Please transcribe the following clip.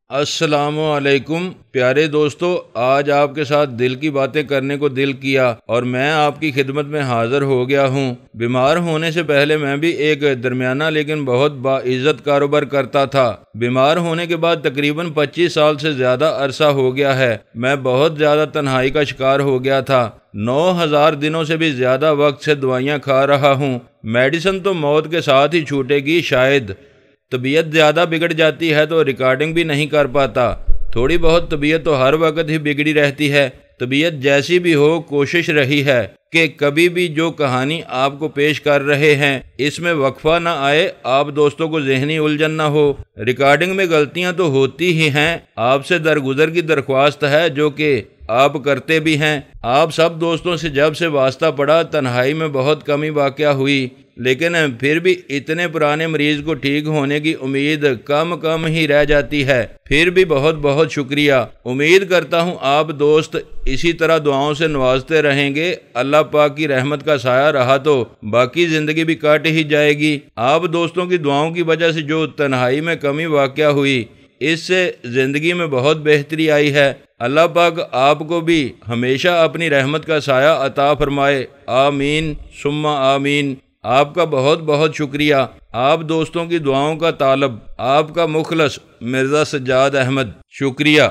السلام علیکم پیارے دوستو، آج آپ کے ساتھ دل کی باتیں کرنے کو دل کیا اور میں آپ کی خدمت میں حاضر ہو گیا ہوں۔ بیمار ہونے سے پہلے میں بھی ایک درمیانہ لیکن بہت باعزت کاروبار کرتا تھا۔ بیمار ہونے کے بعد تقریباً 25 سال سے زیادہ عرصہ ہو گیا ہے۔ میں بہت زیادہ تنہائی کا شکار ہو گیا تھا۔ 9000 دنوں سے بھی زیادہ وقت سے دوائیاں کھا رہا ہوں۔ میڈیسن تو موت کے ساتھ ہی چھوٹے گی شاید۔ طبیعت زیادہ بگڑ جاتی ہے تو ریکارڈنگ بھی نہیں کر پاتا۔ تھوڑی بہت طبیعت تو ہر وقت ہی بگڑی رہتی ہے۔ طبیعت جیسی بھی ہو، کوشش رہی ہے کہ کبھی بھی جو کہانی آپ کو پیش کر رہے ہیں اس میں وقفہ نہ آئے، آپ دوستوں کو ذہنی الجھن نہ ہو۔ ریکارڈنگ میں غلطیاں تو ہوتی ہی ہیں، آپ سے درگزر کی درخواست ہے جو کہ آپ کرتے بھی ہیں۔ آپ سب دوستوں سے جب سے واسطہ پڑا تنہائی میں بہت کمی واقع ہوئی، لیکن پھر بھی اتنے پرانے مریض کو ٹھیک ہونے کی امید کم ہی رہ جاتی ہے۔ پھر بھی بہت بہت شکریہ۔ امید کرتا ہوں آپ دوست اسی طرح دعاؤں سے نوازتے رہیں گے۔ اللہ پاک کی رحمت کا سایہ رہا تو باقی زندگی بھی کٹ ہی جائے گی۔ آپ دوستوں کی دعاؤں کی وجہ سے جو تنہائی میں کمی واقع ہوئی، اس سے زندگی میں بہت بہتری آئی ہے۔ اللہ پاک آپ کو بھی ہمیشہ اپنی رحمت کا سایہ عطا فرمائے، آمین ثم آمین۔ آپ کا بہت بہت شکریہ۔ آپ دوستوں کی دعاؤں کا طالب، آپ کا مخلص مرزا سجاد احمد۔ شکریہ۔